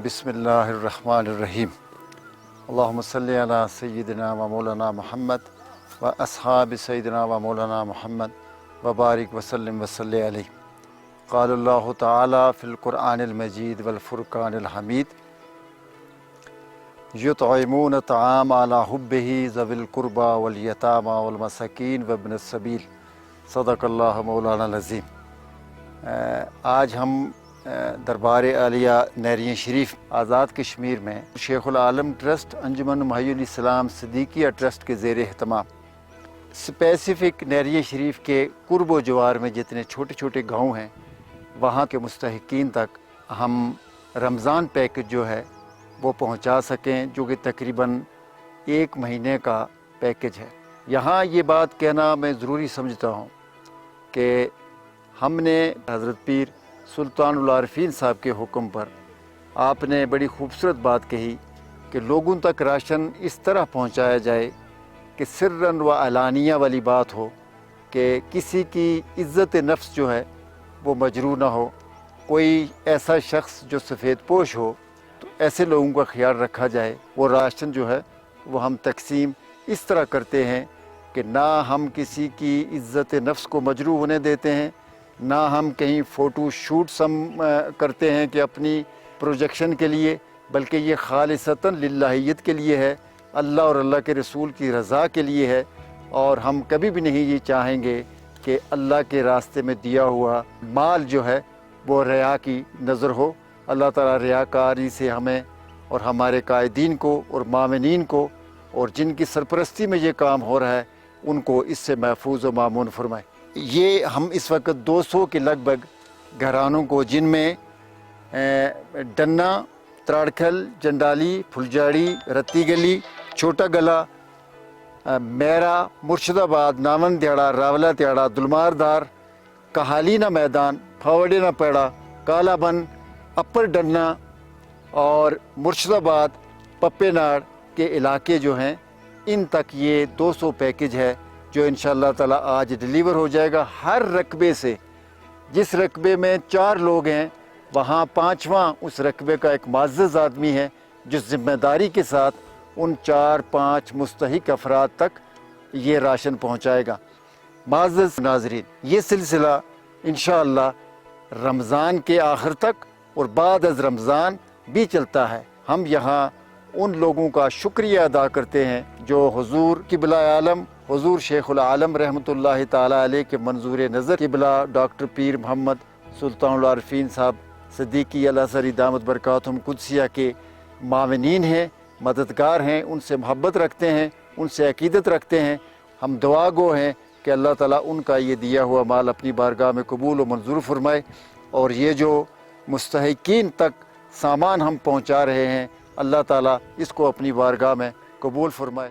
بسم اللہ الرحمن الرحیم اللہم صلی علی سیدنا و مولانا محمد و اصحاب سیدنا و مولانا محمد و بارک وسلم وصلی علیہ۔ قال اللہ تعالی فی القرآن المجید والفرقان الحمید یطعمون الطعام علی حبہ ذوی القربى والیتامى والمساکین وابن السبیل، صدق اللہ مولانا العظیم۔ آج ہم دربار عالیہ نیرین شریف آزاد کشمیر میں شیخ العالم ٹرسٹ انجمن محی الاسلام صدیقیہ ٹرسٹ کے زیر اہتمام اسپیسیفک نیرین شریف کے قرب و جوار میں جتنے چھوٹے چھوٹے گاؤں ہیں وہاں کے مستحقین تک ہم رمضان پیکج جو ہے وہ پہنچا سکیں، جو کہ تقریباً 1 مہینے کا پیکج ہے۔ یہاں یہ بات کہنا میں ضروری سمجھتا ہوں کہ ہم نے حضرت پیر سلطان العارفین صاحب کے حکم پر آپ نے بڑی خوبصورت بات کہی کہ لوگوں تک راشن اس طرح پہنچایا جائے کہ سرًا و علانیہ والی بات ہو، کہ کسی کی عزت نفس جو ہے وہ مجروح نہ ہو۔ کوئی ایسا شخص جو سفید پوش ہو تو ایسے لوگوں کا خیال رکھا جائے۔ وہ راشن جو ہے وہ ہم تقسیم اس طرح کرتے ہیں کہ نہ ہم کسی کی عزت نفس کو مجروح ہونے دیتے ہیں، نہ ہم کہیں فوٹو شوٹس ہم کرتے ہیں کہ اپنی پروجیکشن کے لیے، بلکہ یہ خالصتاً للہیت کے لیے ہے، اللہ اور اللہ کے رسول کی رضا کے لیے ہے۔ اور ہم کبھی بھی نہیں یہ چاہیں گے کہ اللہ کے راستے میں دیا ہوا مال جو ہے وہ ریا کی نظر ہو۔ اللہ تعالیٰ ریاکاری سے ہمیں اور ہمارے قائدین کو اور معاونین کو اور جن کی سرپرستی میں یہ کام ہو رہا ہے ان کو اس سے محفوظ و مامون فرمائے۔ یہ ہم اس وقت 200 کے لگ بھگ گھرانوں کو، جن میں ڈنا، تراڑکھل، جنڈالی، پھلجاڑی، رتی گلی، چھوٹا گلا، میرا، مرشد آباد، ناون دیاڑا، راولہ دیاڑا، دلمار دار، کہالینہ میدان، پھاوڑینا پیڑا، کالا بن، اپر ڈنا اور مرشد آباد، پپے ناڑ کے علاقے جو ہیں ان تک یہ 200 پیکج ہے جو انشاءاللہ تعالیٰ آج ڈیلیور ہو جائے گا۔ ہر رقبے سے، جس رقبے میں 4 لوگ ہیں وہاں 5واں اس رقبے کا ایک معزز آدمی ہے جو ذمہ داری کے ساتھ ان 4-5 مستحق افراد تک یہ راشن پہنچائے گا۔ معزز ناظرین، یہ سلسلہ انشاءاللہ رمضان کے آخر تک اور بعد از رمضان بھی چلتا ہے۔ ہم یہاں ان لوگوں کا شکریہ ادا کرتے ہیں جو حضور قبلہ عالم حضور شیخ العالم رحمۃ اللہ تعالیٰ علیہ کے منظور نظر قبلہ ڈاکٹر پیر محمد سلطان العارفین صاحب صدیقی الازہری دامت برکاتہم قدسیہ کے معاونین ہیں، مددگار ہیں، ان سے محبت رکھتے ہیں، ان سے عقیدت رکھتے ہیں۔ ہم دعا گو ہیں کہ اللہ تعالیٰ ان کا یہ دیا ہوا مال اپنی بارگاہ میں قبول و منظور فرمائے، اور یہ جو مستحقین تک سامان ہم پہنچا رہے ہیں اللہ تعالیٰ اس کو اپنی بارگاہ میں قبول فرمائے۔